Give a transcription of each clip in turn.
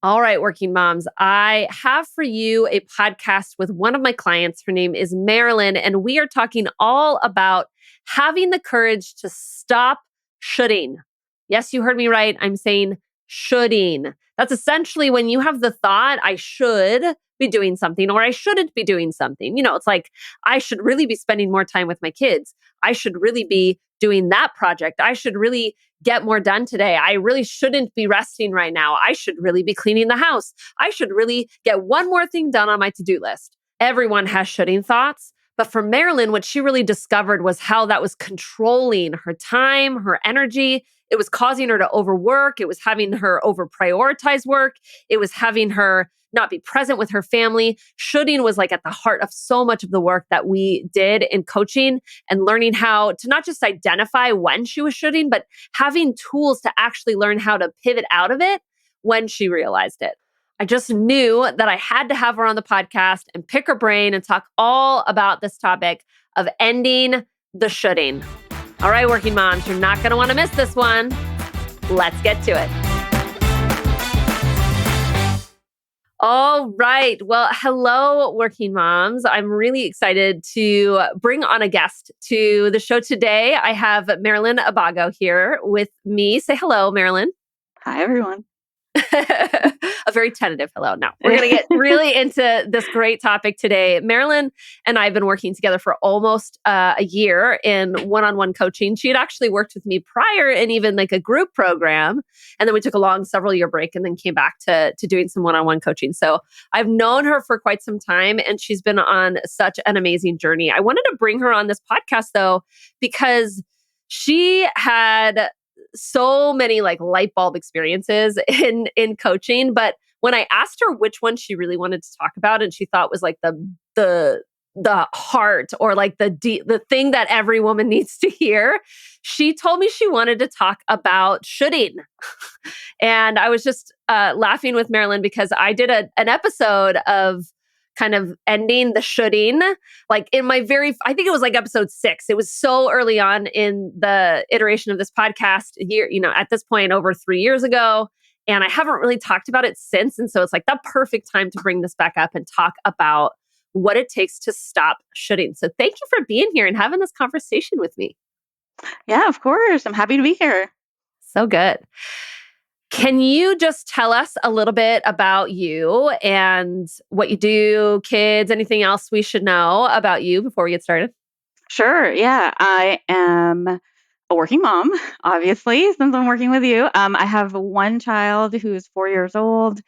All right, working moms, I have for you a podcast with one of my clients. Her name is Marilyn, and we are talking all about having the courage to stop shoulding. Yes, you heard me right. I'm saying shoulding. That's essentially when you have the thought, I should be doing something or I shouldn't be doing something. It's like, I should really be spending more time with my kids. I should really be doing that project. I should really get more done today. I really shouldn't be resting right now. I should really be cleaning the house. I should really get one more thing done on my to-do list. Everyone has shoulding thoughts. But for Marilyn, what she really discovered was how that was controlling her time, her energy. It was causing her to overwork. It was having her over prioritize work. It was having her not be present with her family. Shoulding was like at the heart of so much of the work that we did in coaching and learning how to not just identify when she was shoulding, but having tools to actually learn how to pivot out of it when she realized it. I just knew that I had to have her on the podcast and pick her brain and talk all about this topic of ending the shoulding. All right, working moms, you're not going to want to miss this one. Let's get to it. All right. Well, hello, working moms. I'm really excited to bring on a guest to the show today. I have Marilen Abbago here with me. Say hello, Marilyn. Hi, everyone. A very tentative hello. No, we're going to get really into this great topic today. Marilyn and I have been working together for almost a year in one-on-one coaching. She had actually worked with me prior in even like a group program. And then we took a long several-year break and then came back to doing some one-on-one coaching. So I've known her for quite some time and she's been on such an amazing journey. I wanted to bring her on this podcast though, because she had so many like light bulb experiences in coaching. But when I asked her which one she really wanted to talk about, and she thought was like the heart or like the thing that every woman needs to hear, she told me she wanted to talk about shoulding. And I was just laughing with Marilyn because I did an episode of kind of ending the shoulding, like in my I think it was like episode 6. It was so early on in the iteration of this podcast year, at this point over 3 years ago. And I haven't really talked about it since. And so it's like the perfect time to bring this back up and talk about what it takes to stop shoulding. So thank you for being here and having this conversation with me. Yeah, of course. I'm happy to be here. So good. Can you just tell us a little bit about you and what you do, kids, anything else we should know about you before we get started? Sure. Yeah, I am a working mom, obviously, since I'm working with you. I have one child who's 4 years old,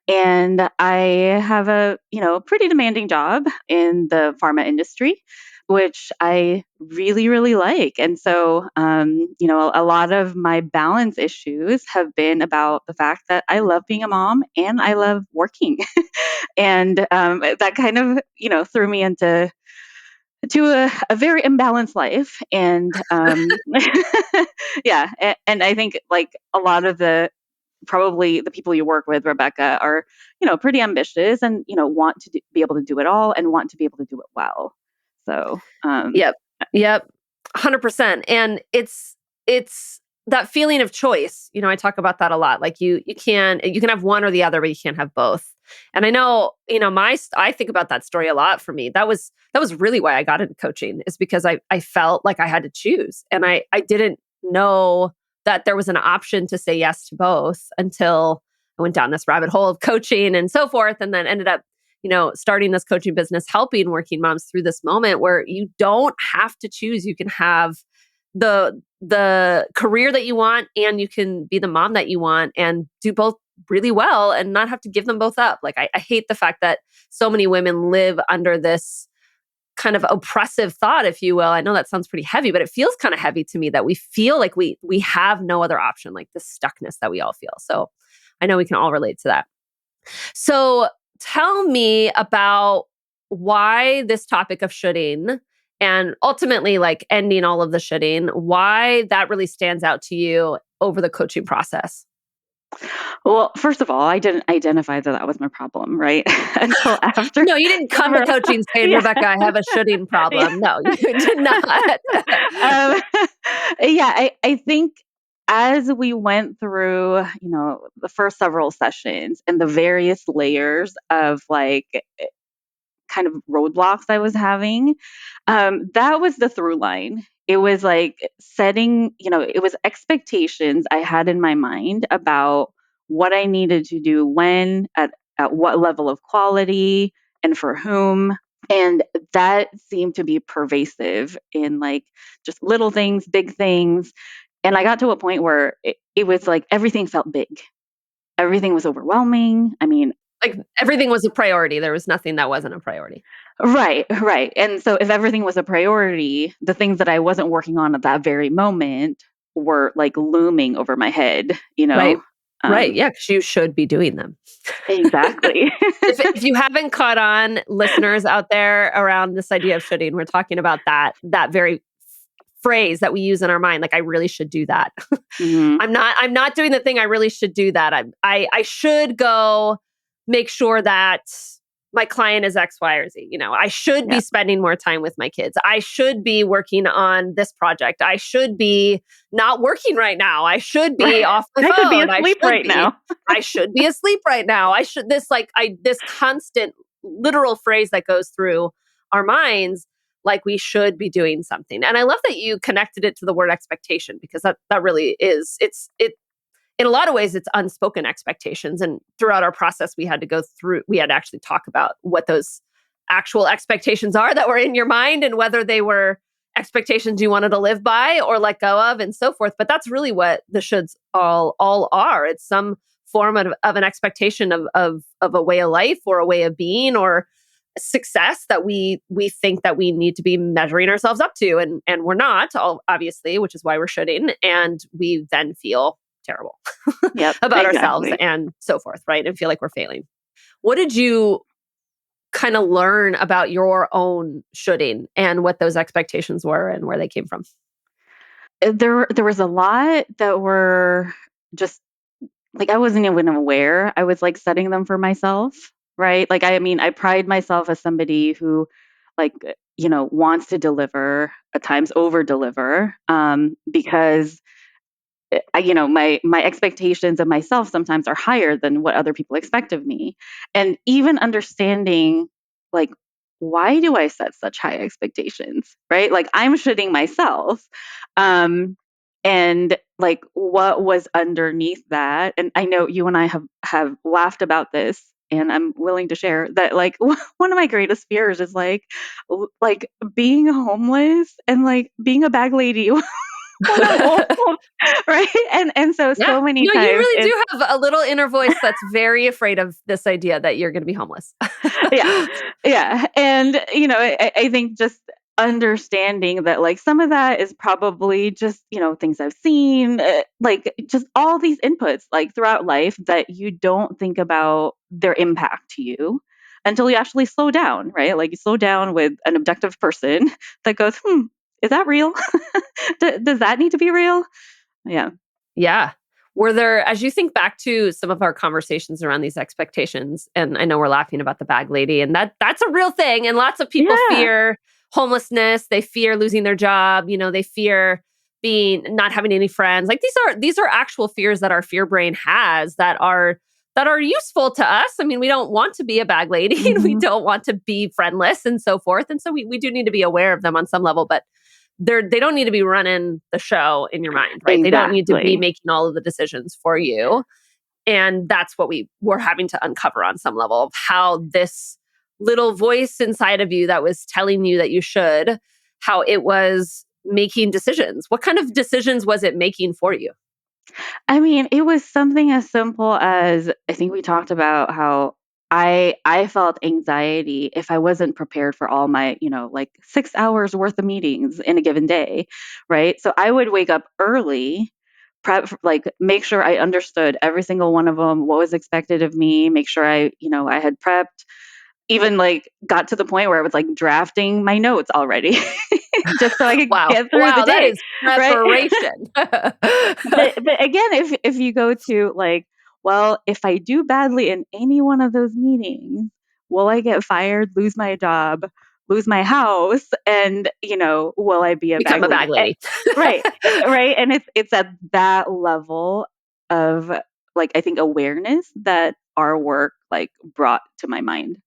and I have a pretty demanding job in the pharma industry, which I really, really like. And so, a lot of my balance issues have been about the fact that I love being a mom and I love working. And that kind of, threw me into a very imbalanced life. And yeah, and I think like a lot of probably the people you work with, Rebecca, are, pretty ambitious and, want to be able to do it all and want to be able to do it well. So, Yep. 100%. And it's that feeling of choice. I talk about that a lot. Like you can have one or the other, but you can't have both. And I know, I think about that story a lot for me. That was really why I got into coaching, is because I felt like I had to choose. And I didn't know that there was an option to say yes to both until I went down this rabbit hole of coaching and so forth. And then ended up, starting this coaching business, helping working moms through this moment where you don't have to choose. You can have the career that you want, and you can be the mom that you want and do both really well and not have to give them both up. Like I hate the fact that so many women live under this kind of oppressive thought, if you will. I know that sounds pretty heavy, but it feels kind of heavy to me that we feel like we have no other option, like the stuckness that we all feel. So I know we can all relate to that. So tell me about why this topic of shoulding and ultimately like ending all of the shoulding, why that really stands out to you over the coaching process. Well, first of all, I didn't identify that was my problem, right? Until after. No, you didn't come to coaching saying, Yeah. Rebecca, I have a shoulding problem. Yeah. No, you did not. Yeah, I think as we went through, the first several sessions and the various layers of like kind of roadblocks I was having, that was the through line. It was like setting, it was expectations I had in my mind about what I needed to do when, at what level of quality, and for whom. And that seemed to be pervasive in like just little things, big things. And I got to a point where it was like everything felt big. Everything was overwhelming. I mean, Like everything was a priority. There was nothing that wasn't a priority. right, right. And so if everything was a priority, the things that I wasn't working on at that very moment were like looming over my head, you Right. know? Right. Um, Yeah. Because you should be doing them. exactly. If you haven't caught on, listeners out there, around this idea of shoulding, we're talking about that very phrase that we use in our mind. Like, I really should do that. hmm I'm not doing the thing. I really should do that. I should go make sure that my client is X, Y, or Z. I should be Yeah. spending more time with my kids. I should be working on this project. I should be not working right now. I should be Right. off my I could be phone. I asleep should right be. now. I should be asleep right now. I should this constant literal phrase that goes through our minds, like we should be doing something. And I love that you connected it to the word expectation, because that really is, it in a lot of ways, it's unspoken expectations. And throughout our process, we had to actually talk about what those actual expectations are that were in your mind, and whether they were expectations you wanted to live by or let go of, and so forth. But that's really what the shoulds all are. It's some form of an expectation of a way of life, or a way of being, or success that we think that we need to be measuring ourselves up to, and we're not, obviously, which is why we're shoulding, and we then feel terrible Yep, about ourselves exactly. and so forth, right? And feel like we're failing. What did you kind of learn about your own shoulding, and what those expectations were, and where they came from? There was a lot that were just like I wasn't even aware I was like setting them for myself, right? Like I mean, I pride myself as somebody who like wants to deliver, at times over deliver, because my expectations of myself sometimes are higher than what other people expect of me. And even understanding like why do I set such high expectations, right? Like I'm shitting myself. um and like what was underneath that, and I know you and I have laughed about this, and I'm willing to share that like one of my greatest fears is like being homeless and like being a bag lady when I'm old, right? And Yeah. so many No, you times really it's do have a little inner voice that's very afraid of this idea that you're going to be homeless. yeah, yeah, and I think just understanding that like some of that is probably just things I've seen, like just all these inputs like throughout life that you don't think about their impact to you until you actually slow down, right? Like you slow down with an objective person that goes, is that real? Does that need to be real? Yeah. Yeah. Were there, as you think back to some of our conversations around these expectations, and I know we're laughing about the bag lady, and that's a real thing. And lots of people Yeah. fear homelessness, they fear losing their job, they fear being not having any friends. Like these are actual fears that our fear brain has, that are useful to us. I mean, we don't want to be a bag lady and we Mhm. don't want to be friendless and so forth. And so we do need to be aware of them on some level, but they don't need to be running the show in your mind, right? They don't need to be Exactly. making all of the decisions for you. And that's what we were having to uncover on some level, of how this little voice inside of you that was telling you that you should, how it was making decisions. What kind of decisions was it making for you? I mean, it was something as simple as I think we talked about how I felt anxiety if I wasn't prepared for all my, like 6 hours worth of meetings in a given day, right? So I would wake up early, like make sure I understood every single one of them, what was expected of me, make sure I had prepped, even like got to the point where I was like drafting my notes already just so I could Wow. get through the Wow, that day, is right? preparation. But again, if you go to like, well, if I do badly in any one of those meetings, will I get fired, lose my job? lose my house? And, will I be a Become bag a lady? bag lady. Right. Right. And it's at that level of like, I think awareness that our work like brought to my mind.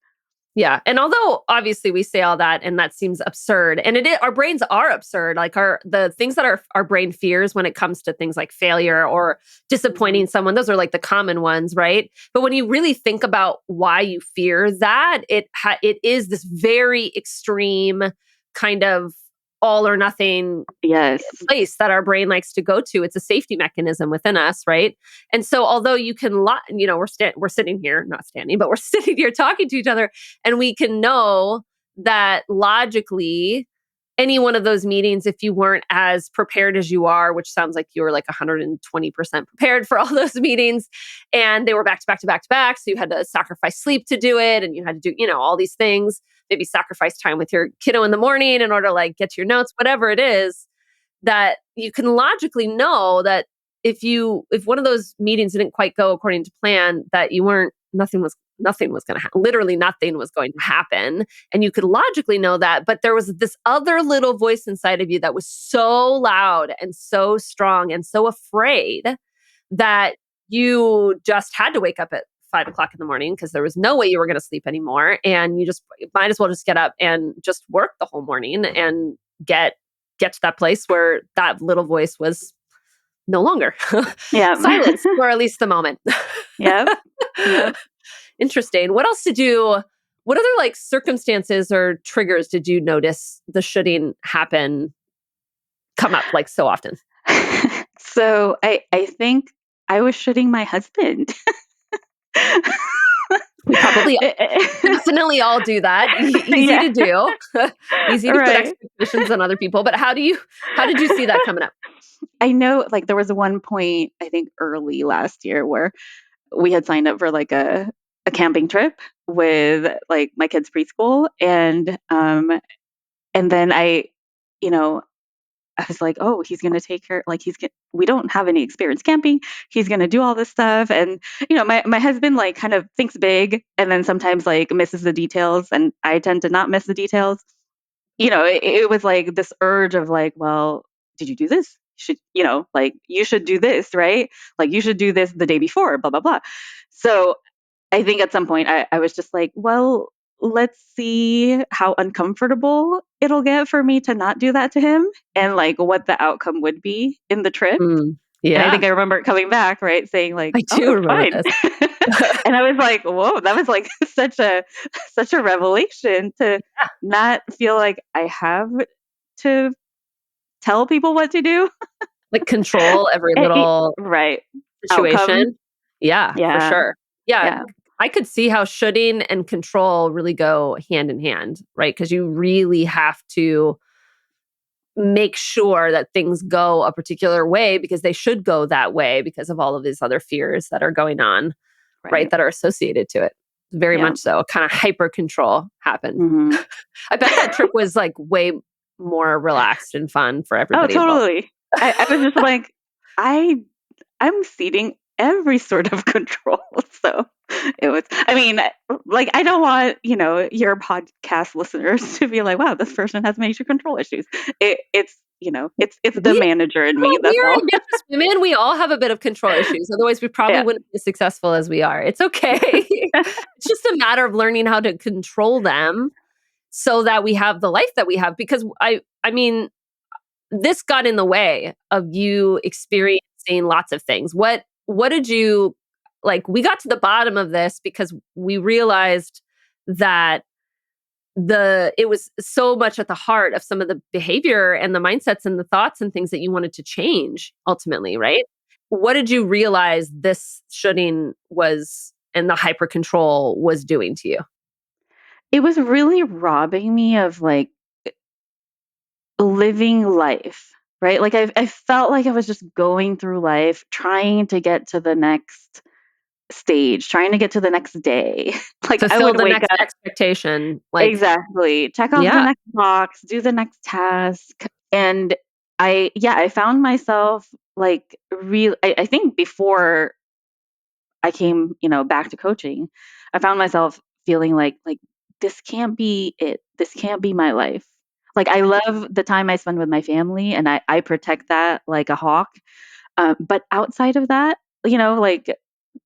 Yeah. And although obviously we say all that and that seems absurd, and our brains are absurd, like the things that our brain fears when it comes to things like failure or Mhm. disappointing someone, those are like the common ones, right? But when you really think about why you fear that, it is this very extreme kind of all or nothing Yes. place that our brain likes to go to. It's a safety mechanism within us, right? And so, although you can, we're sitting here, not standing, but we're sitting here talking to each other, and we can know that logically, any one of those meetings, if you weren't as prepared as you are, which sounds like you were like 120% prepared for all those meetings, and they were back to back to back to back, so you had to sacrifice sleep to do it, and you had to do, all these things. Maybe sacrifice time with your kiddo in the morning in order to like get to your notes, whatever it is, that you can logically know that if one of those meetings didn't quite go according to plan, that you weren't nothing was going to happen. Literally nothing was going to happen, and you could logically know that, but there was this other little voice inside of you that was so loud and so strong and so afraid that you just had to wake up at 5 o'clock in the morning because there was no way you were going to sleep anymore, and you just might as well just get up and just work the whole morning and get to that place where that little voice was no longer Yeah. silenced for at least the moment. Yep. Yep. Interesting. What other like circumstances or triggers did you notice the shoulding come up like so often? So I think I was shitting my husband. We probably definitely all do that. Easy Yeah. to do. Easy to put Right. expectations on other people. But how did you see that coming up? I know like there was one point I think early last year where we had signed up for like a camping trip with like my kids' preschool, and then you know, I was like, "Oh, he's gonna take care. Like, we don't have any experience camping. He's gonna do all this stuff." And my husband like kind of thinks big, and then sometimes like misses the details, and I tend to not miss the details. It was like this urge of like, well, did you do this? Like you should do this, right? Like you should do this the day before, blah blah blah. So I think at some point I was just like, well, let's see how uncomfortable it'll get for me to not do that to him and like what the outcome would be in the trip. Mm, And I yeah, think I remember coming back, right, saying like, I "Oh, do it's remember fine." this. And I was like, "Whoa, that was like such a revelation to not feel like I have to tell people what to do." Like control every little Right. Outcome. situation. Yeah, for Yeah. sure. Yeah, Yeah. I could see how shoulding and control really go hand in hand, right? Because you really have to make sure that things go a particular way because they should go that way because of all of these other fears that are going on, right? Right. That are associated to it. Very Yeah. much so. Kind of hyper control happened. Mhm. I bet that trip was like way more relaxed and fun for Oh, everybody involved. totally. I was just like, I I'm ceding every sort of control. So it was, I mean, like, I don't want, your podcast listeners to be like, wow, this person has major control issues. It's the We manager in me. Well, That's we're all. ambitious women. We all have a bit of control issues. Otherwise, we probably Yeah. wouldn't be as successful as we are. It's okay. It's just a matter of learning how to control them so that we have the life that we have. Because I mean, this got in the way of you experiencing lots of things. What did you like? We got to the bottom of this because we realized that it was so much at the heart of some of the behavior and the mindsets and the thoughts and things that you wanted to change ultimately, right? What did you realize this shoulding was and the hyper control was doing to you? It was really robbing me of like living life, right? Like I felt like I was just going through life trying to get to the next stage, trying to get to the next day. Like I Fulfill would the wake next up. expectation. Like, Exactly. Check off the yeah. next box, do the next task. And I found myself like I think before I came, back to coaching, I found myself feeling like this can't be it. This can't be my life. Like, I love the time I spend with my family, and I protect that like a hawk. But outside of that, like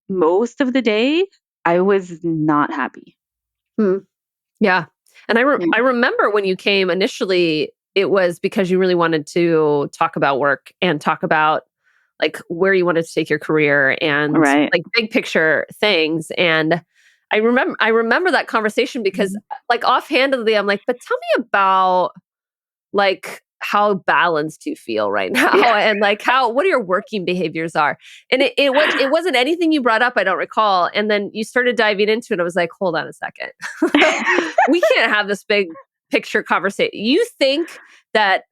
most of the day, I was not happy. Hmm. Yeah. And Yeah. I remember when you came initially, it was because you really wanted to talk about work and talk about like where you wanted to take your career and Right. like big picture things. And I remember that conversation because Mhm. like offhandedly, I'm like, but tell me about like how balanced you feel right Yeah. now and like what are your working behaviors are. And it wasn't anything you brought up, I don't recall. And then you started diving into it. I was like, hold on a second. We can't have this big picture conversation. You think that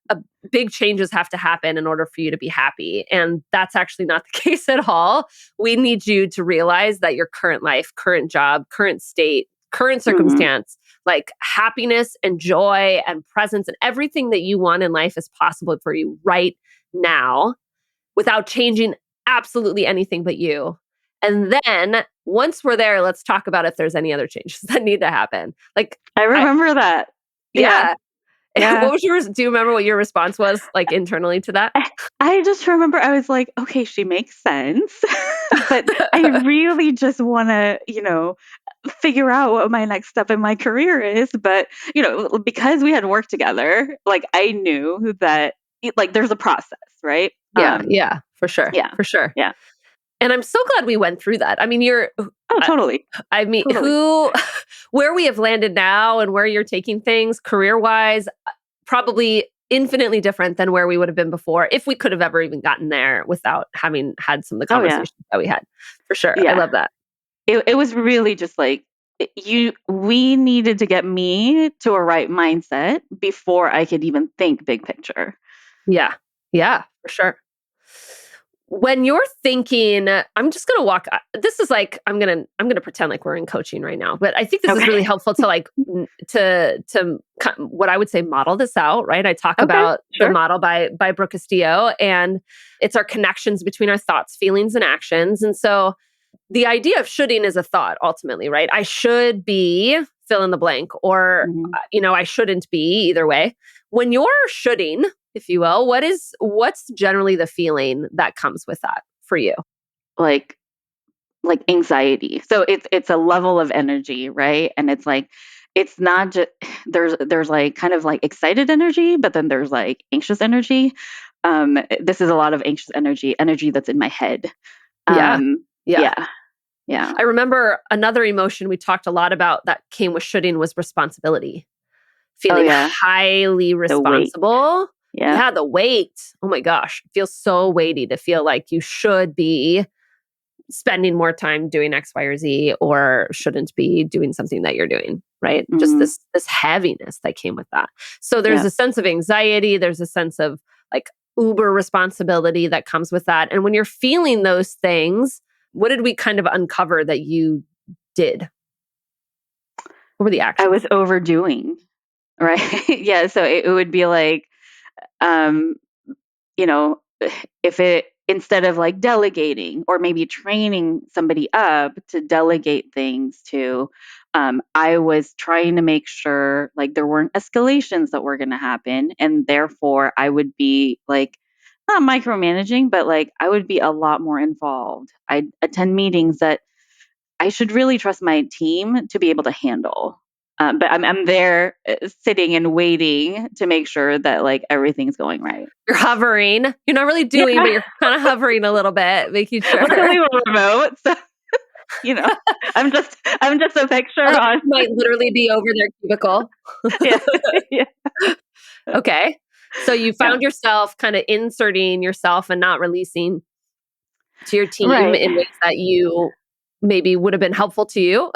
big changes have to happen in order for you to be happy. And that's actually not the case at all. We need you to realize that your current life, current job, current state, current Mhm. circumstance, like happiness and joy and presence and everything that you want in life is possible for you right now without changing absolutely anything but you. And then once we're there, let's talk about if there's any other changes that need to happen. Like, I I, remember that. Yeah. yeah. Yeah. What was yours? Do you remember what your response was like internally to that? I just remember I was like, okay, she makes sense. But I really just want to, figure out what my next step in my career is. But, because we had worked together, like I knew that like there's a process, right? Yeah, yeah, for sure, Yeah. for sure. Yeah. And I'm so glad we went through that. I mean, Oh, I, totally. I mean, Totally. where we have landed now and where you're taking things career wise, probably infinitely different than where we would have been before if we could have ever even gotten there without having had some of the Oh, yeah. conversations that we had. For sure. I Yeah. love that. It was really just like we needed to get me to a right mindset before I could even think big picture. Yeah. Yeah, for sure. When you're thinking, I'm just going to walk this is like I'm going to pretend like we're in coaching right now, but I think this is Okay. really helpful to like what I would say model this out, right? I talk Okay. about the Sure. model by Brooke Castillo, and it's our connections between our thoughts, feelings and actions. And so the idea of shoulding is a thought ultimately, right? I should be fill in the blank, or, Mhm. I shouldn't be either way. When you're shoulding, if you will, what's generally the feeling that comes with that for you? Like anxiety. So it's a level of energy, right? And it's like it's not just there's like kind of like excited energy, but then there's like anxious energy. This is a lot of anxious energy that's in my head. Yeah. Um, Yeah. yeah, yeah. I remember another emotion we talked a lot about that came with shoulding was responsibility. Oh Feeling yeah, highly the weight. responsible. Yeah. Yeah, the weight. Oh my gosh. It feels so weighty to feel like you should be spending more time doing X, Y, or Z, or shouldn't be doing something that you're doing, right? Just Mhm. this heaviness that came with that. So there's Yeah. a sense of anxiety, there's a sense of like uber responsibility that comes with that. And when you're feeling those things, what did we kind of uncover that you did? What were the I actions? was overdoing, right? Yeah, so it would be like um you know, if it instead of like delegating or maybe training somebody up to delegate things to, I was trying to make sure like there weren't escalations that were going to happen. And therefore, I would be like, not micromanaging, but like I would be a lot more involved. I'd attend meetings that I should really trust my team to be able to handle. But I'm there sitting and waiting to make sure that like everything's going right. You're hovering. You're not really doing, Yeah. but you're kind of hovering a little bit, making sure. Luckily, we're remote, so you know, I'm just a picture Although on. you might literally be over their cubicle. Yeah, yeah, Okay. So you yeah. found yourself kind of inserting yourself and not releasing to your team Right, in ways that you maybe would have been helpful to you.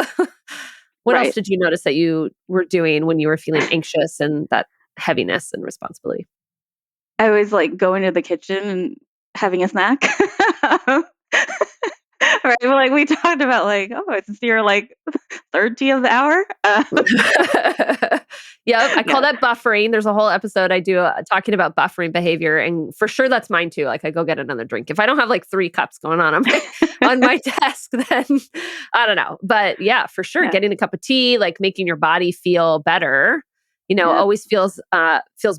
What else right. did you notice that you were doing when you were feeling anxious and that heaviness and responsibility? I was like going to the kitchen and having a snack, right? right. Well, like we talked about, like, oh, it's your like third tea of the hour. Yep, I call Yeah, that buffering. There's a whole episode I do talking about buffering behavior, and for sure that's mine too. Like I go get another drink if I don't have like 3 cups going on my on my desk. Then I don't know, but yeah, for sure, yeah, getting a cup of tea, like making your body feel better. yeah. Always feels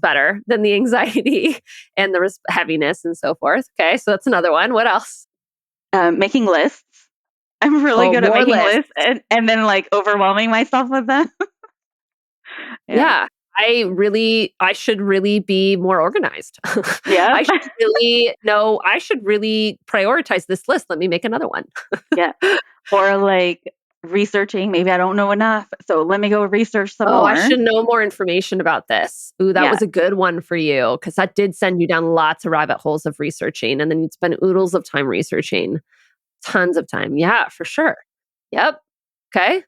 better than the anxiety and the heaviness and so forth. Okay, so that's another one. What else? Making lists. I'm really Oh, good at more making lists. lists and then like overwhelming myself with them. Yeah. Yeah, I should really be more organized. Yep. I should really prioritize this list. Let me make another one. Yeah. Or like researching, maybe I don't know enough, so let me go research some Oh, I more. should know more information about this. Ooh, that Yeah. was a good one for you because that did send you down lots of rabbit holes of researching, and then you'd spend oodles of time researching, tons of time. Yeah, for sure. Yep. Okay.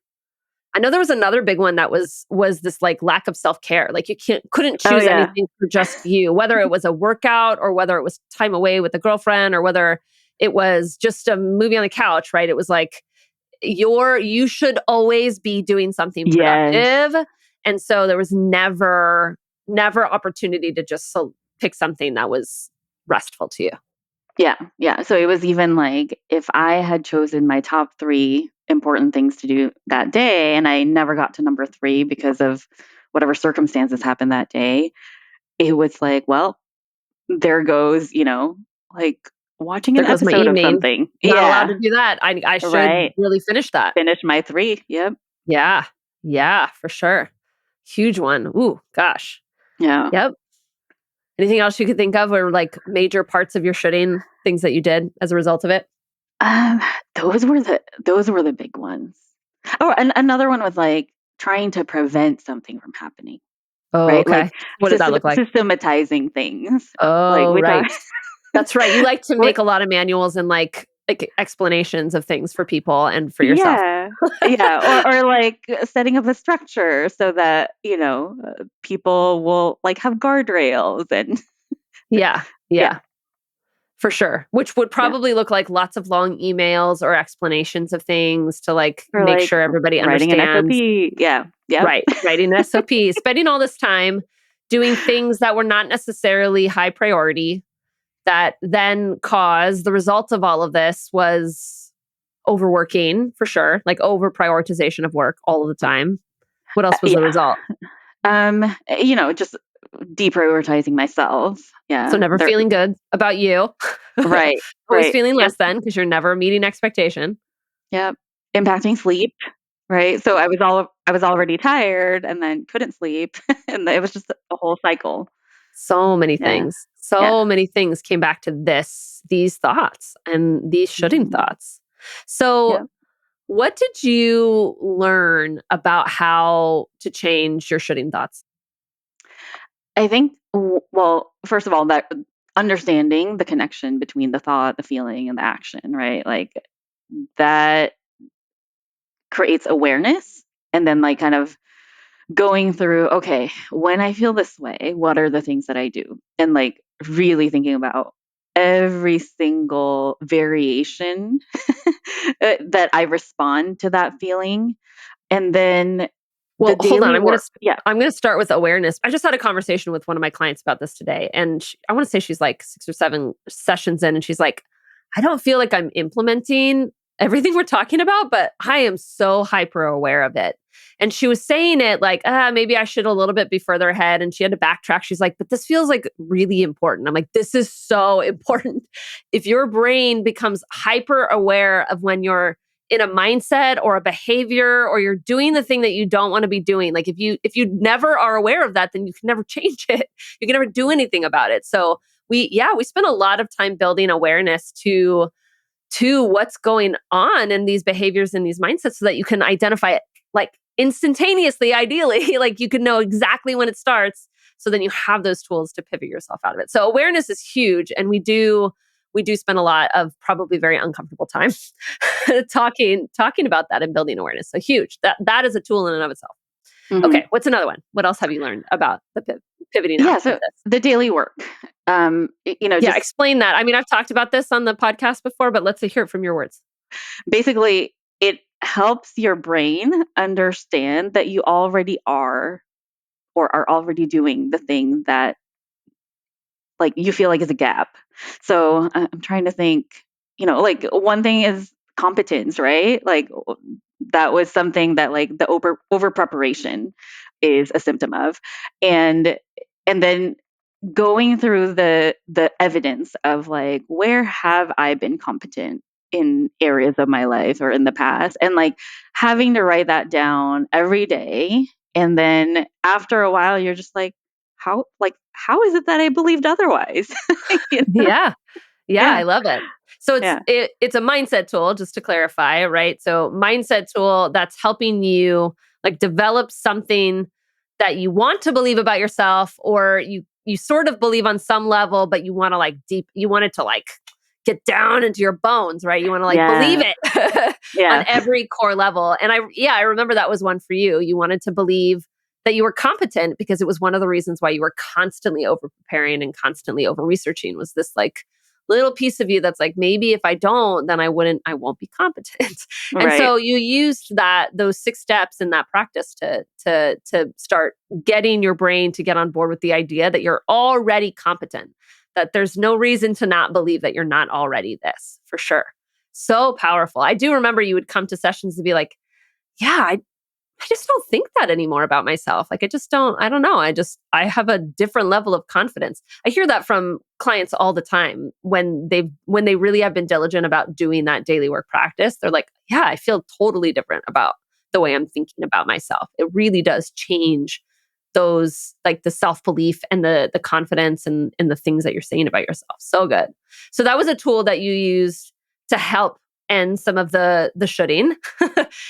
I know there was another big one that was this like lack of self-care. Like you couldn't Oh, choose yeah. anything for just you, whether it was a workout or whether it was time away with a girlfriend or whether it was just a movie on the couch, right? It was like you should always be doing something Yes. productive. And so there was never opportunity to just pick something that was restful to you. Yeah, yeah. So it was even like if I had chosen my top 3 important things to do that day and I never got to number 3 because of whatever circumstances happened that day, it was like, well, there goes, like watching There an goes my episode of evening. something. Not allowed Yeah, to do that. I should right. really finish that. Finish my 3. Yep. Yeah. Yeah, for sure. Huge one. Ooh, gosh. Yeah. Yep. Anything else you could think of or like major parts of your shooting, things that you did as a result of it? Um, those were the big ones. Oh, and another one was like trying to prevent something from happening, Oh, right? Like okay. What did that look like? systematizing things. Like Oh, we talk. right. That's right. You like to we make a lot of manuals and like explanations of things for people and for yourself. Yeah. Yeah, or like setting up a structure so that, people will like have guardrails and Yeah. yeah, Yeah. For sure. Which would yeah. probably look like lots of long emails or explanations of things to like Or make like sure everybody writing an understands. SOP. Yeah. Yep. Right, writing an SOP, spending all this time doing things that were not necessarily high priority that then caused the result of all of this was overworking for sure, like over prioritization of work all of the time. What else was the Yeah. result? Just deprioritizing myself. So Yeah. never feeling good about you. Right. Always Right. feeling Yep. less than because you're never meeting expectation. Yep. Impacting sleep. Right. So I was already tired and then couldn't sleep. And it was just a whole cycle. So many Yeah. things. Yeah. So many things came back to these thoughts and these shouldn't Mhm. thoughts. So Yep. what did you learn about how to change your shooting thoughts? I think, well, first of all, that understanding the connection between the thought, the feeling, and the action, right? Like that creates awareness. And then, like, kind of going through, okay, when I feel this way, what are the things that I do? And like really thinking about every single variation that I respond to that feeling. And then the Well, hold on. daily work. Yeah. I'm going to start with awareness. I just had a conversation with one of my clients about this today, and I want to say she's like 6 or 7 sessions in, and she's like, "I don't feel like I'm implementing everything we're talking about, but I am so hyper aware of it." And she was saying it like, maybe I should a little bit be further ahead. And she had to backtrack. She's like, "But this feels like really important." I'm like, "This is so important. If your brain becomes hyper aware of when you're in a mindset or a behavior or you're doing the thing that you don't want to be doing, like if you never are aware of that, then you can never change it. You can never do anything about it." So we spend a lot of time building awareness to what's going on in these behaviors and these mindsets so that you can identify it like instantaneously, ideally. Like you can know exactly when it starts, so then you have those tools to pivot yourself out of it. So awareness is huge, and we do spend a lot of probably very uncomfortable time talking about that and building awareness. So huge. That is a tool in and of itself. Hmm. Okay, what's another one? What else have you learned about the pivoting out Yeah. of So this? the daily work, Yeah, just explain that. I mean, I've talked about this on the podcast before, but let's hear it from your words. basically it helps your brain understand that you already are or are already doing the thing that like you feel like is a gap. So I'm trying to think, like one thing is competence, right? Like that was something that like the over preparation is a symptom of. And then going through the evidence of like where have I been competent in areas of my life or in the past, and like having to write that down every day, and then after a while you're just like how is it that I believed otherwise? You know? Yeah. Yeah, Yeah, I love it. So yeah, it's a mindset tool, just to clarify, right? So mindset tool that's helping you like develop something that you want to believe about yourself, or you sort of believe on some level, but you want to like you want it to like get down into your bones, right? You want to like believe yeah, it on yeah, every core level. And I remember that was one for you. You wanted to believe that you were competent because it was one of the reasons why you were constantly over preparing and constantly over researching, was this like little piece of you that's like, maybe if I don't, then I won't be competent. And right, so you used those 6 steps in that practice to start getting your brain to get on board with the idea that you're already competent, that there's no reason to not believe that you're not already this, for sure. So powerful. I do remember you would come to sessions to be like, yeah, I just don't think that anymore about myself. Like I don't know. I have a different level of confidence. I hear that from clients all the time when they really have been diligent about doing that daily work practice. They're like, yeah, I feel totally different about the way I'm thinking about myself. It really does change those, like the self-belief and the confidence and the things that you're saying about yourself. So good. So that was a tool that you used to help end some of the shoulding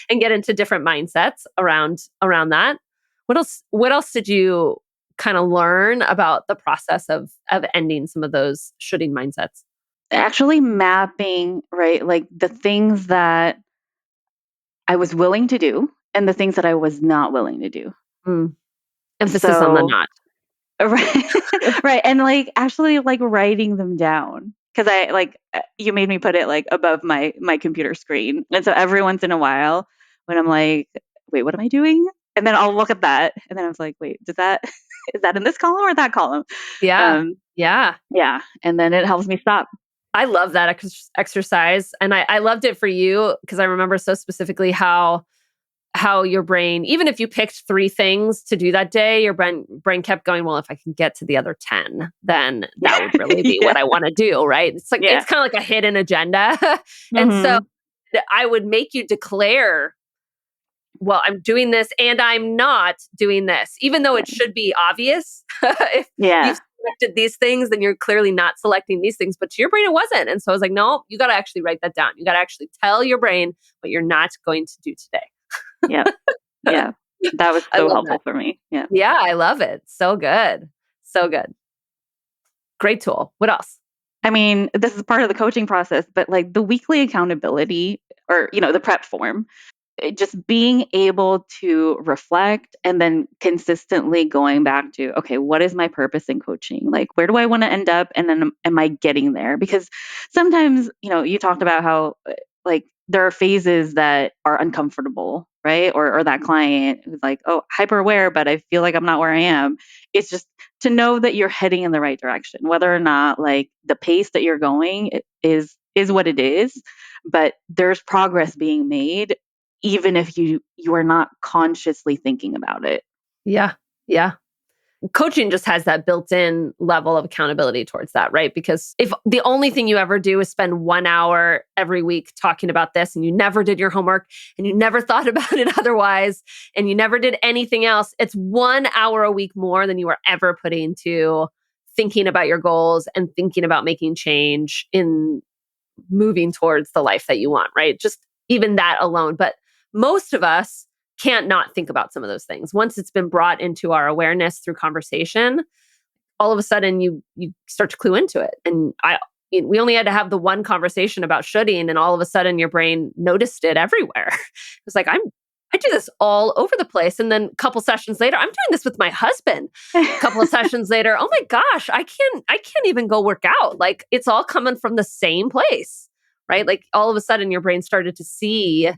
and get into different mindsets around that. What else did you kind of learn about the process of ending some of those shoulding mindsets? actually mapping, right, like the things that I was willing to do and the things that I was not willing to do. Mm, emphasis on the So not. right. Right, and, like, actually, like, writing them down because I like, you made me put it, like, above my computer screen, and so every once in a while, when I'm like, "Wait, what am I doing?" And then I'll look at that, and then I was like, "Wait, does that is that in this column or that column?" Yeah. Um, Yeah. yeah, and then it helps me stop. I love that exercise. And I loved it for you because I remember so specifically how your brain, even if you picked 3 things to do that day, your brain kept going, well, if I can get to the other 10, then that would really be Yeah, what I want to do, right? It's like yeah. it's kind of like a hidden agenda. And so Mhm. I would make you declare, well, I'm doing this and I'm not doing this, even though it Yeah. should be obvious. If you've Yeah, selected these things, then you're clearly not selecting these things. But to your brain, it wasn't. And so I was like, no, you got to actually write that down. You got to actually tell your brain what you're not going to do today. yep, yeah. That was I so love that. helpful for me, yeah. Yeah, I love it. So good. So good. Great tool. What else? I mean, this is part of the coaching process, but, like, the weekly accountability or, the prep form, just being able to reflect and then consistently going back to, okay, what is my purpose in coaching? Like, where do I want to end up? And then am I getting there? Because sometimes, you talked about how, like, there are phases that are uncomfortable, right? Or that client who's like, oh, hyper aware, but I feel like I'm not where I am. It's just to know that you're heading in the right direction, whether or not like the pace that you're going is what it is, but there's progress being made even if you are not consciously thinking about it. Yeah. Yeah. Coaching just has that built-in level of accountability towards that, right? Because if the only thing you ever do is spend 1 hour every week talking about this and you never did your homework and you never thought about it otherwise and you never did anything else, it's 1 hour a week more than you were ever putting into thinking about your goals and thinking about making change in moving towards the life that you want, right? Just even that alone. But most of us can't not think about some of those things. Once it's been brought into our awareness through conversation, all of a sudden you start to clue into it. And we only had to have the one conversation about shoulding, and all of a sudden your brain noticed it everywhere. It was like, I do this all over the place. And then a couple sessions later, I'm doing this with my husband. A couple of sessions later, oh my gosh, I can't even go work out. Like it's all coming from the same place. right? Like all of a sudden your brain started to see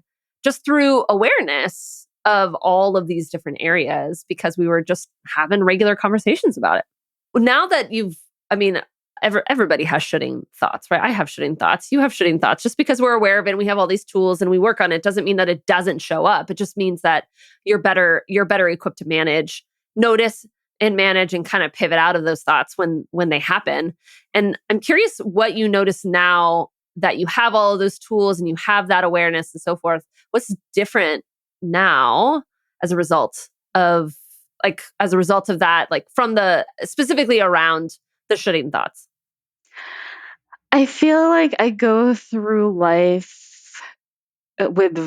just through awareness of all of these different areas because we were just having regular conversations about it. Now that I mean, everybody has shooting thoughts, right? I have shooting thoughts. You have shooting thoughts. Just because we're aware of it and we have all these tools and we work on it doesn't mean that it doesn't show up. It just means that you're better equipped to notice and manage and kind of pivot out of those thoughts when they happen. And I'm curious what you notice now that you have all of those tools and you have that awareness and so forth. What's different now as a result of that, like from the specifically around the shooting thoughts? I feel like I go through life with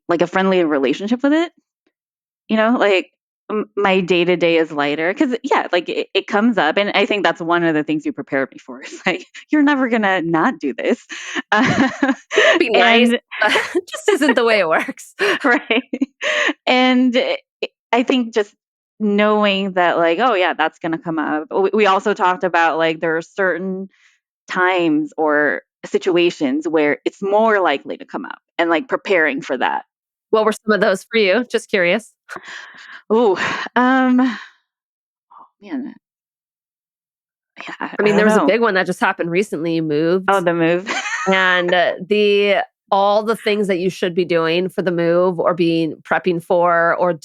like a friendly relationship with it. Like my day to day is lighter because, yeah, like it comes up. And I think that's one of the things you prepared me for. It's like, you're never going to not do this. Uh, We can be nice, and, but it just isn't the way it works. right. And I think just knowing that, like, oh, yeah, that's going to come up. We also talked about like there are certain times or situations where it's more likely to come up and like preparing for that. What were some of those for you? Just curious. Oh, man, yeah, I I mean, don't there was a know. big one that just happened recently. You Oh, moved, the move. and the all the things that you should be doing for the move or being prepping for or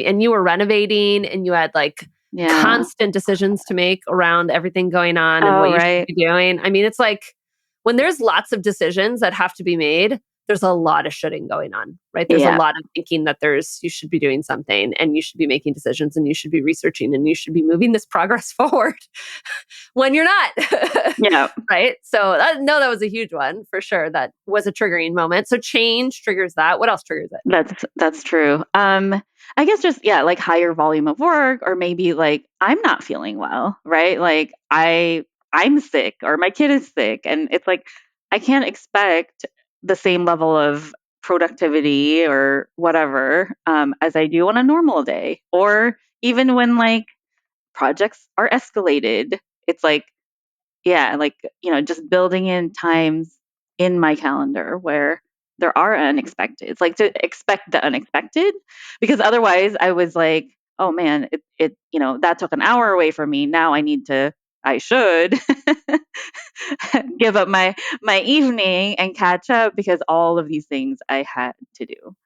and you were renovating and you had like Yeah. constant decisions to make around everything going on and Oh, what you should right. be doing. I mean, it's like when there's lots of decisions that have to be made, there's a lot of shoulding going on, right? There's a Yeah. lot of thinking that you should be doing something and you should be making decisions and you should be researching and you should be moving this progress forward when you're not. Yeah. Right? So, no, that was a huge one for sure. That was a triggering moment. So change triggers that. What else triggers it? That's true. I guess just, yeah, like higher volume of work, or maybe like I'm not feeling well, right? Like I'm sick or my kid is sick, and it's like I can't expect the same level of productivity or whatever as I do on a normal day, or even when like projects are escalated. It's like, yeah, like, just building in times in my calendar where there are unexpected. It's like to expect the unexpected, because otherwise I was like, oh man, that took an hour away from me. Now I should give up my evening and catch up because all of these things I had to do.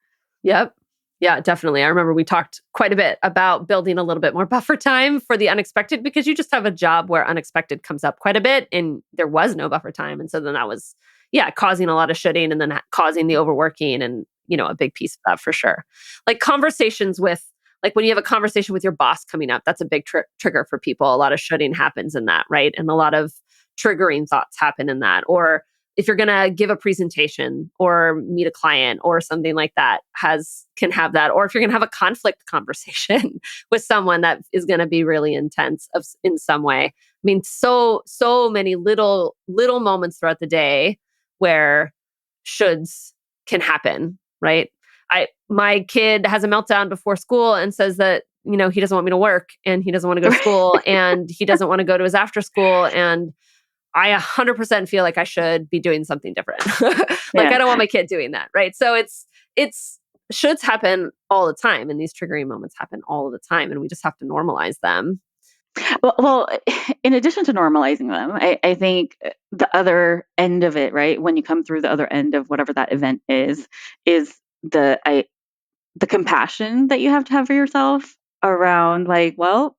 Yep. Yeah, definitely. I remember we talked quite a bit about building a little bit more buffer time for the unexpected because you just have a job where unexpected comes up quite a bit and there was no buffer time. And so then that was, yeah, causing a lot of shitting and then causing the overworking and, a big piece of that for sure. Like like when you have a conversation with your boss coming up, that's a big trigger for people. A lot of shitting happens in that, right? And a lot of triggering thoughts happen in that. Or if you're going to give a presentation or meet a client or something like that can have that, or if you're going to have a conflict conversation with someone that is going to be really intense in some way. I mean, so many little moments throughout the day where shoulds can happen, right? My kid has a meltdown before school and says that he doesn't want me to work and he doesn't want to go to school and he doesn't want to go to his after school, and I 100% feel like I should be doing something different. Like Yeah. I don't want my kid doing that, right? So it's shoulds happen all the time and these triggering moments happen all the time and we just have to normalize them. Well, in addition to normalizing them, I think the other end of it, right? When you come through the other end of whatever that event is the compassion that you have to have for yourself around, like, well,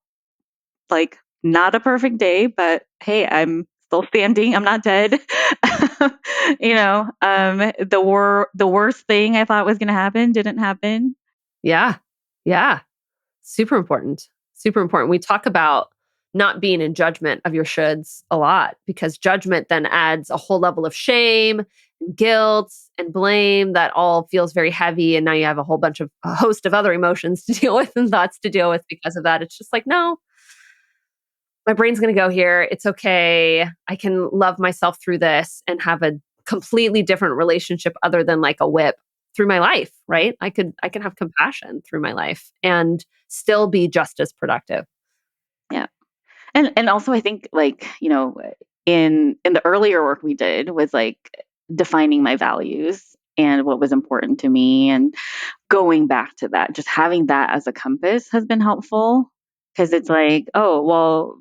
like, not a perfect day, but hey, I'm still standing. I'm not dead. The worst thing I thought was going to happen didn't happen. Yeah. Yeah. Super important. Super important. We talk about not being in judgment of your shoulds a lot because judgment then adds a whole level of shame, and guilt, and blame that all feels very heavy. And now you have a host of other emotions to deal with and thoughts to deal with because of that. It's just like, no, my brain's going to go here. It's okay. I can love myself through this and have a completely different relationship other than like a whip through my life, right? I can have compassion through my life and still be just as productive. Yeah. And also I think, like, in the earlier work we did was like defining my values and what was important to me, and going back to that, just having that as a compass has been helpful, because it's like, oh, well,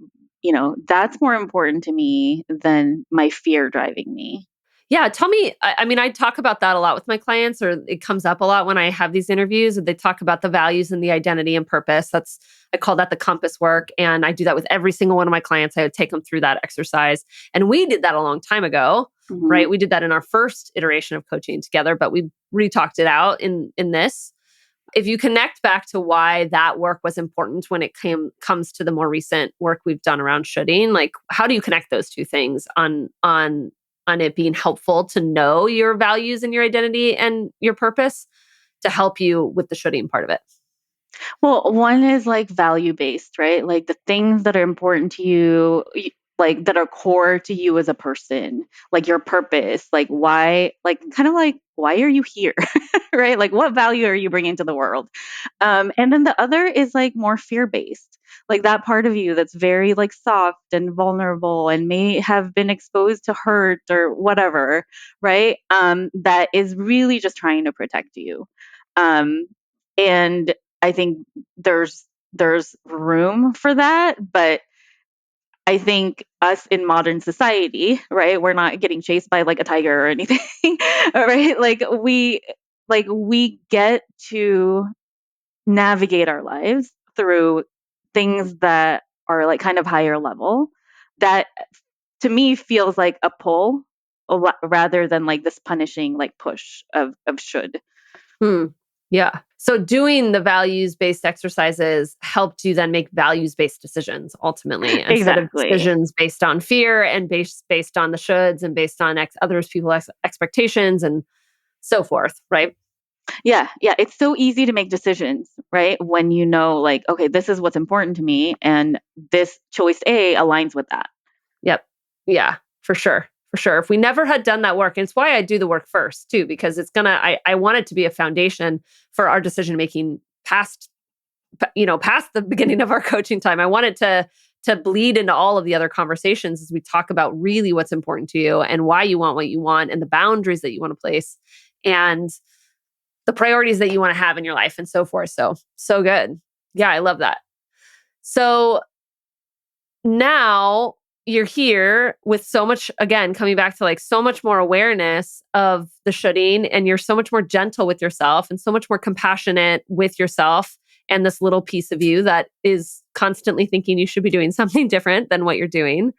that's more important to me than my fear driving me. Yeah, tell me. I mean, I talk about that a lot with my clients, or it comes up a lot when I have these interviews. They talk about the values and the identity and purpose. I call that the compass work. And I do that with every single one of my clients. I would take them through that exercise. And we did that a long time ago, Hmm. right? We did that in our first iteration of coaching together, but we re-talked it out in this. If you connect back to why that work was important when it comes to the more recent work we've done around shoulding, like how do you connect those two things on it being helpful to know your values and your identity and your purpose to help you with the shoulding part of it? Well, one is like value based, right? Like the things that are important to you, like that are core to you as a person, like your purpose, like why, like kind of like, why are you here? Right? Like what value are you bringing to the world? And then the other is like more fear based, like that part of you that's very like soft and vulnerable and may have been exposed to hurt or whatever, right? That is really just trying to protect you. Um, and I think there's room for that, but I think us in modern society, right? We're not getting chased by like a tiger or anything, right? Like we get to navigate our lives through things that are like kind of higher level, that to me feels like a pull rather than like this punishing like push of should. Hmm. Yeah. So doing the values based exercises helped you then make values based decisions ultimately, instead of Exactly. decisions based on fear and based on the shoulds and based on others people's expectations and so forth, right? Yeah, yeah, it's so easy to make decisions, right? When you know, like, okay, this is what's important to me, and this choice A aligns with that. Yep. Yeah, for sure. For sure. If we never had done that work, and it's why I do the work first too, because I want it to be a foundation for our decision making past the beginning of our coaching time. I want it to bleed into all of the other conversations as we talk about really what's important to you and why you want what you want and the boundaries that you want to place and the priorities that you want to have in your life and so forth. So good. Yeah, I love that. So now you're here with so much, again, coming back to like so much more awareness of the shoulding, and you're so much more gentle with yourself and so much more compassionate with yourself and this little piece of you that is constantly thinking you should be doing something different than what you're doing.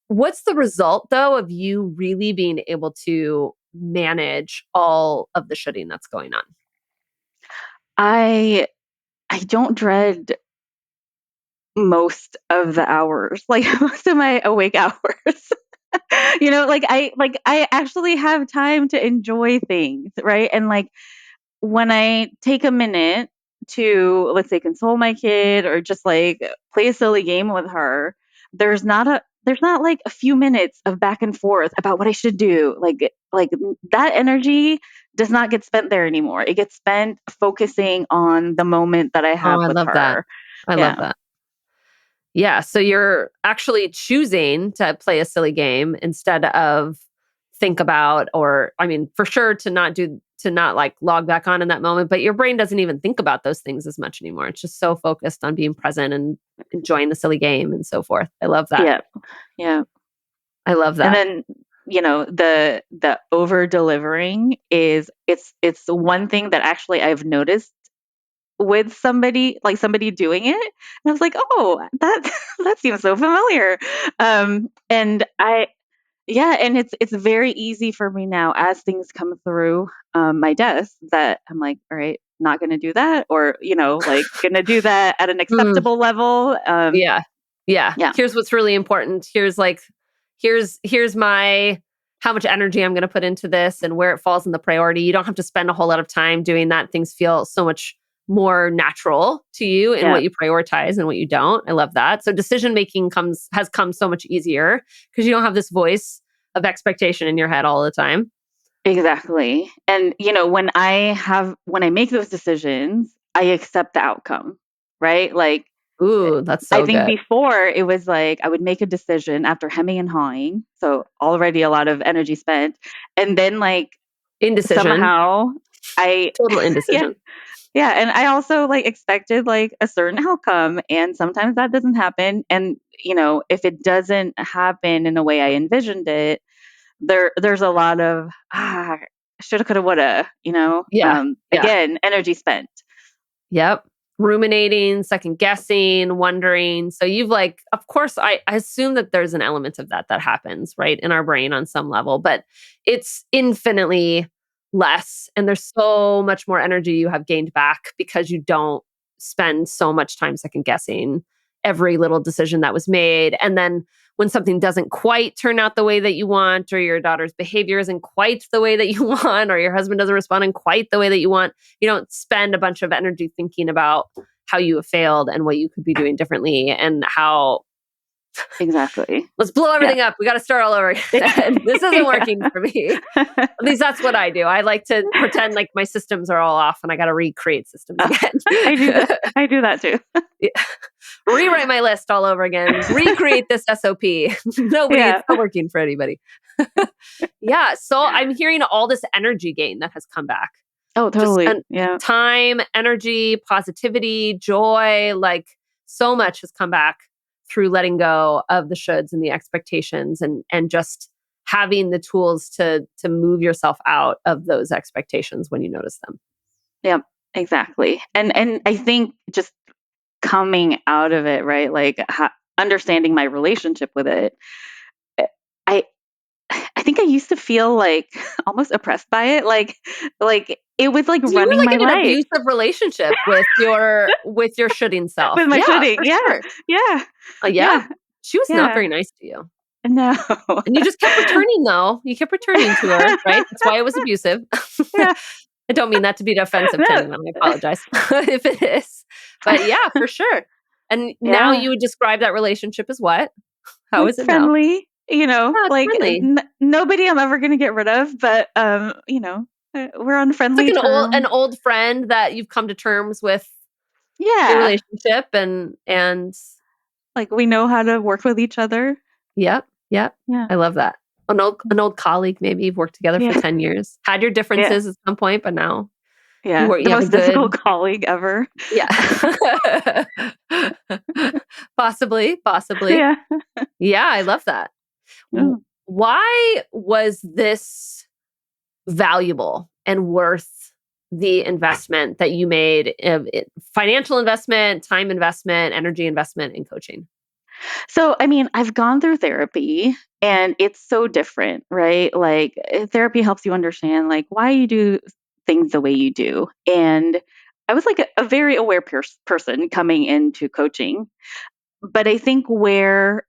What's the result though of you really being able to manage all of the shoulding that's going on? I don't dread most of the hours, like most of my awake hours. Like I actually have time to enjoy things, right? And like when I take a minute to, let's say, console my kid or just like play a silly game with her, there's not like a few minutes of back and forth about what I should do. Like that energy does not get spent there anymore. It gets spent focusing on the moment that I Oh, have I with love that. her. I love Yeah. that. Yeah, so you're actually choosing to play a silly game instead of think about, or I mean, for sure to not like log back on in that moment, but your brain doesn't even think about those things as much anymore. It's just so focused on being present and enjoying the silly game and so forth. I love that. Yeah. Yeah. I love And that. then, the over delivering it's the one thing that actually I've noticed with somebody doing it. And I was like, "Oh, that that seems so familiar." And I yeah, and it's very easy for me now as things come through my desk that I'm like, "All right, not going to do that," or, like going to do that at an Mm, acceptable level. yeah. Yeah. Yeah. Here's what's really important. Here's my how much energy I'm going to put into this and where it falls in the priority. You don't have to spend a whole lot of time doing that. Things feel so much more natural to you in Yeah. what you prioritize and what you don't. I love that. So decision making has come so much easier because you don't have this voice of expectation in your head all the time. Exactly. And when I make those decisions, I accept the outcome, right? Like Ooh, that's I so think good. before it was like I would make a decision after hemming and hawing, so already a lot of energy spent, and then like Indecision, somehow I total yeah, indecision. yeah, and I also like expected like a certain outcome, and sometimes that doesn't happen, and if it doesn't happen in the way I envisioned it, there's a lot of shoulda, coulda, woulda, Yeah, yeah. again, energy spent. Yep. Ruminating, second guessing, wondering. So you've like, of course, I assume that there's an element of that that happens, right, in our brain on some level, but it's infinitely less. And there's so much more energy you have gained back because you don't spend so much time second guessing every little decision that was made. And then when something doesn't quite turn out the way that you want, or your daughter's behavior isn't quite the way that you want, or your husband doesn't respond in quite the way that you want, you don't spend a bunch of energy thinking about how you have failed and what you could be doing differently and how Exactly. let's blow Yeah. everything up. We got to start all over again. This isn't Yeah. working for me. At least that's what I do. I like to pretend like my systems are all off and I got to recreate systems Oh, again. I do that too. Yeah. Rewrite my list all over again. Recreate this SOP. Nobody, Yeah. it's not working for anybody. Yeah. So I'm hearing all this energy gain that has come back. Oh, Just totally. Yeah. time, energy, positivity, joy, like so much has come back through letting go of the shoulds and the expectations and just having the tools to move yourself out of those expectations when you notice them. Yeah. Exactly. And I think just coming out of it, right? Like understanding my relationship with it. eh, I I think I used to feel like almost oppressed by it, like it was like So you were running like my in an life abusive relationship with your shoulding self. with my Yeah, shooting. for Yeah. sure. Yeah. Yeah. Yeah. She was not Yeah. very nice to you. No. And you just kept returning though. You kept returning to her, right? That's why it was abusive. Yeah. I don't mean that to be offensive to No. anyone. I apologize if it is. But yeah, for sure. And now Yeah. you would describe that relationship as what? How is It's it now? friendly, Yeah, it's like friendly. nobody I'm ever gonna get rid of, but we're on It's like friendly an terms. old friend that you've come to terms with your Yeah. relationship and Like we know how to work with each other. yep, yep. Yeah. I love that. An old colleague, maybe you've worked together for Yeah. 10 years. Had your Yeah. differences at some point, but now Yeah. The you have a most difficult good colleague ever. yeah. Possibly, possibly. Yeah. Yeah, I love that. W Oh. Why was this valuable and worth the investment that you made, financial investment, time investment, energy investment in coaching? So, I mean, I've gone through therapy and it's so different, right? Like, therapy helps you understand, like, why you do things the way you do. And I was like a very aware person coming into coaching. But I think where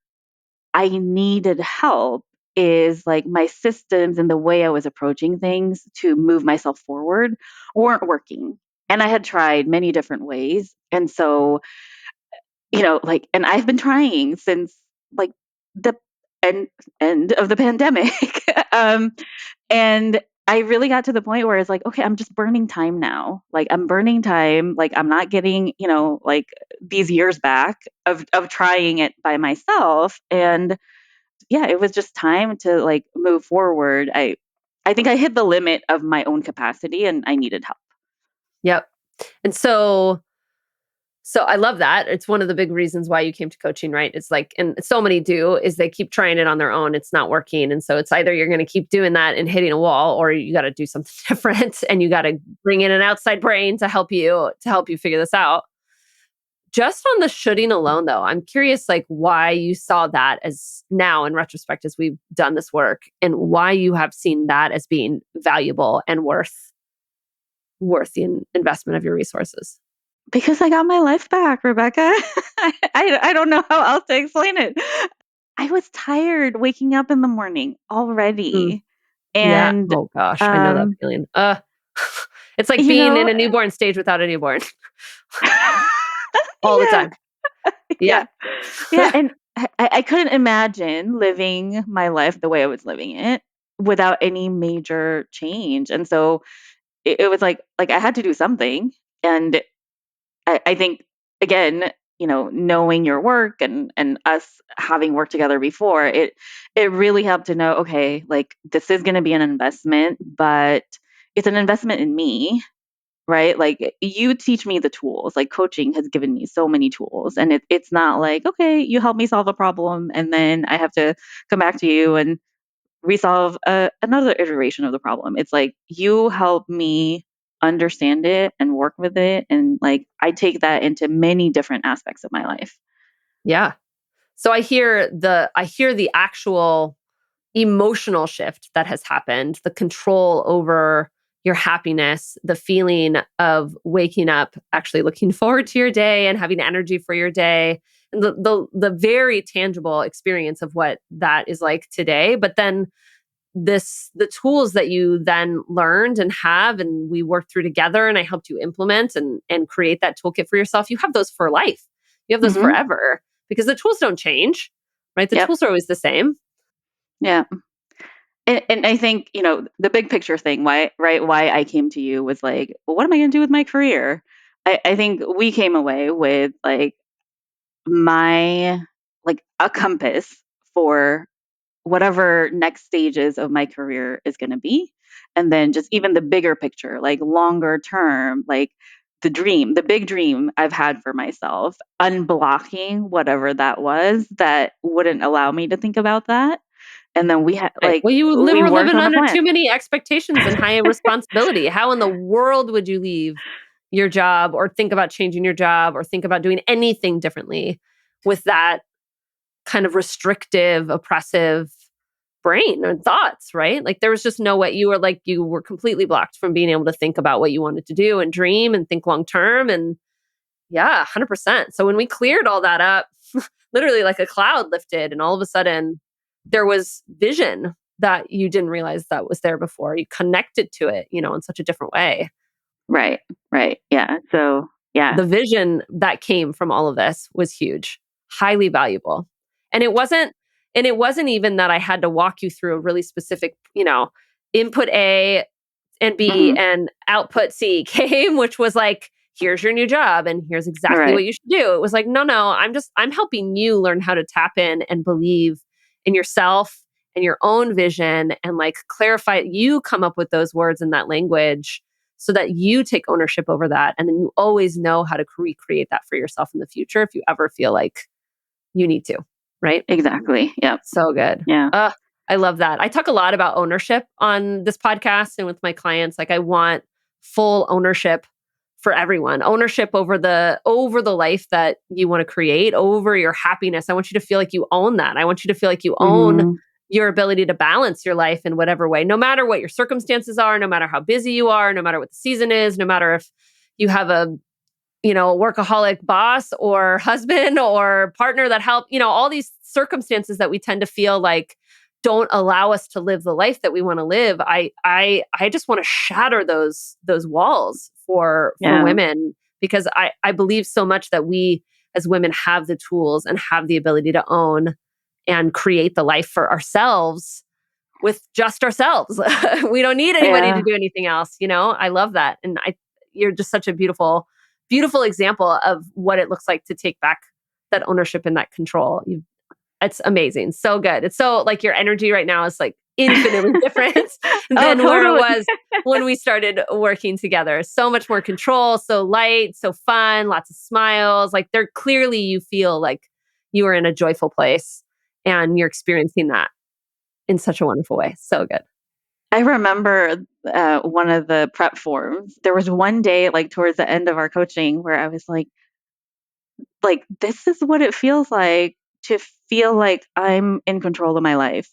I needed help is like my systems and the way I was approaching things to move myself forward weren't working. And I had tried many different ways. And so like, and I've been trying since like the end end of the pandemic. um, and I really got to the point where it's like, okay, I'm just burning time now. Like I'm burning time. Like I'm not getting, like these years back of trying it by myself. And yeah, it was just time to like move forward. I think I hit the limit of my own capacity and I needed help. Yep. And so I love that. It's one of the big reasons why you came to coaching, right? It's like, and so many do, is they keep trying it on their own. It's not working. And so it's either you're going to keep doing that and hitting a wall, or you got to do something different and you got to bring in an outside brain to help you figure this out. Just on the shooting alone, though, I'm curious, like why you saw that as now in retrospect, as we've done this work, and why you have seen that as being valuable and worth the investment of your resources. Because I got my life back, Rebecca. I don't know how else to explain it. I was tired waking up in the morning Mm, already. yeah. And, Oh gosh, I know that um, feeling. It's like you being in know, a newborn stage without a newborn all the yeah, time. Yeah. yeah, yeah. And I couldn't imagine living my life the way I was living it without any major change. And so it was like I had to do something. And I think again, knowing your work and us having worked together before, it really helped to know, okay, like this is going to be an investment, but it's an investment in me, right? Like you teach me the tools. Like coaching has given me so many tools, and it's not like, okay, you help me solve a problem and then I have to come back to you and resolve another iteration of the problem. It's like you help me understand it and work with it, and like I take that into many different aspects of my life. Yeah. So I hear the actual emotional shift that has happened, the control over your happiness, the feeling of waking up, actually looking forward to your day and having energy for your day, and the very tangible experience of what that is like today. But then the tools that you then learned and have and we worked through together and I helped you implement and create that toolkit for yourself, you have those for life. You have those Hmm. forever because the tools don't change, right? The Yep. tools are always the same. Yeah. And I think, the big picture thing, why I came to you was like, well, what am I going to do with my career? I think we came away with like my, like a compass for whatever next stages of my career is going to be. And then just even the bigger picture, like longer term, like the big dream I've had for myself, unblocking whatever that was that wouldn't allow me to think about that. And then Right. Well, we were worked living on a under plan. too many expectations and high responsibility. How in the world would you leave your job or think about changing your job or think about doing anything differently with that kind of restrictive, oppressive brain or thoughts, right? Like there was just no way. You were completely blocked from being able to think about what you wanted to do and dream and think long term. And yeah, 100%. So when we cleared all that up, literally like a cloud lifted, and all of a sudden there was vision that you didn't realize that was there before. You connected to it, in such a different way. Right. Right. Yeah. So, yeah. The vision that came from all of this was huge, highly valuable. And it wasn't even that I had to walk you through a really specific, input A and B Hmm. and output C came, which was like, here's your new job and here's exactly Right. what you should do. It was like, no, I'm helping you learn how to tap in and believe in yourself and your own vision and like clarify, you come up with those words and that language so that you take ownership over that. And then you always know how to recreate that for yourself in the future if you ever feel like you need to, right? Exactly. Yep. So good. Yeah. I love that. I talk a lot about ownership on this podcast and with my clients. Like I want full ownership for everyone. Ownership over the life that you want to create, over your happiness. I want you to feel like you own that. I want you to feel like you own Hmm. your ability to balance your life in whatever way, no matter what your circumstances are, no matter how busy you are, no matter what the season is, no matter if you have a workaholic boss or husband or partner that help, all these circumstances that we tend to feel like don't allow us to live the life that we want to live. I just want to shatter those walls for Yeah. women because I believe so much that we as women have the tools and have the ability to own and create the life for ourselves with just ourselves. We don't need anybody to Yeah. do anything else. I love that. And you're just such a beautiful, beautiful example of what it looks like to take back that ownership and that control. It's amazing. So good. It's so like your energy right now is like infinitely different Oh, than where it totally. was when we started working together. So much more control, so light, so fun, lots of smiles. Like they're clearly you feel like you are in a joyful place and you're experiencing that in such a wonderful way. So good. I remember one of the prep forms. There was one day, like towards the end of our coaching, where I was like, this is what it feels like to feel like I'm in control of my life.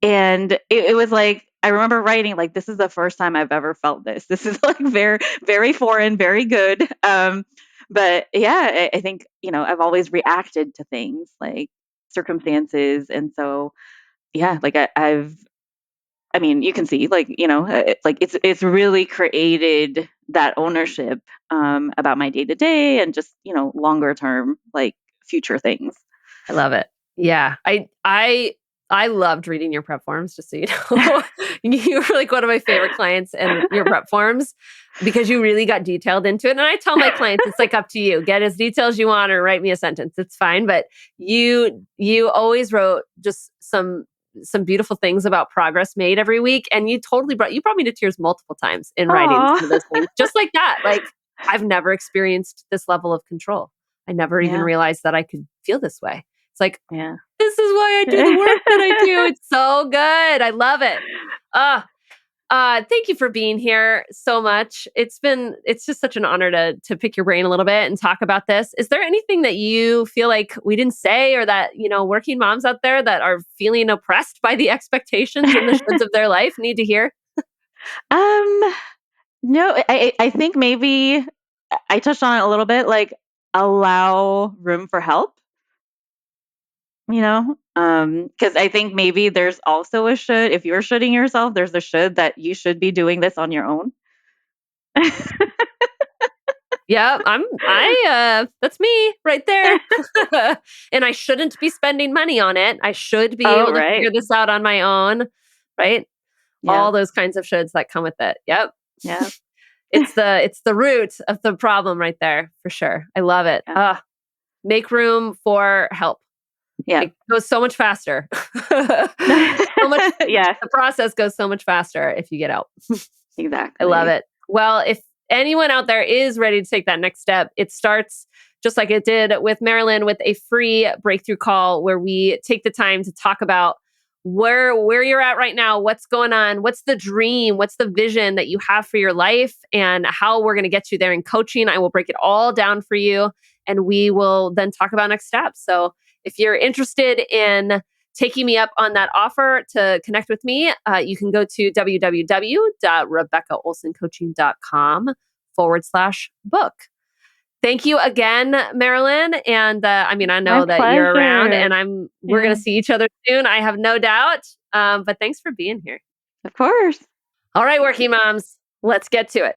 And it was like, I remember writing, like, this is the first time I've ever felt this. This is like very, very foreign, very good. But yeah, I think, I've always reacted to things like circumstances. And so, yeah, like I mean, you can see, like, like it's really created that ownership about my day to day and just, longer term, like future things. I love it. Yeah. I I loved reading your prep forms, just so you know. You were like one of my favorite clients in your prep forms because you really got detailed into it. And I tell my clients, it's like up to you. Get as detailed as you want or write me a sentence. It's fine. But you always wrote just some beautiful things about progress made every week. And you brought me to tears multiple times in writing Oh, some of those things. Just like that. Like I've never experienced this level of control. I never even yeah, realized that I could feel this way. It's like, yeah. this is why I do the work that I do. It's so good. I love it. Uh, thank you for being here so much. It's just such an honor to pick your brain a little bit and talk about this. Is there anything that you feel like we didn't say or that, working moms out there that are feeling oppressed by the expectations and the shoulds of their life need to hear? Um, no, I think maybe I touched on it a little bit, like allow room for help, because I think maybe there's also a should. If you're shoulding yourself, there's a should that you should be doing this on your own. Yeah, that's me right there. And I shouldn't be spending money on it. I should be Oh, able to right. figure this out on my own, right? Yeah. All those kinds of shoulds that come with it. Yep. Yeah. It's the root of the problem right there for sure. I love it. Yeah. Make room for help. Yeah. It goes so much faster. So much Yeah, the process goes so much faster if you get help. I love exactly. it. Well, if anyone out there is ready to take that next step, it starts just like it did with Marilyn with a free breakthrough call where we take the time to talk about where you're at right now, what's going on, what's the dream, what's the vision that you have for your life and how we're going to get you there in coaching. I will break it all down for you and we will then talk about next steps. So, if you're interested in taking me up on that offer to connect with me, you can go to www.rebeccaolsoncoaching.com/book. Thank you again, Marilyn. And I My know that you're around pleasure. and we're going Yeah, to see each other soon. I have no doubt. But thanks for being here. of course. All right, working moms, let's get to it.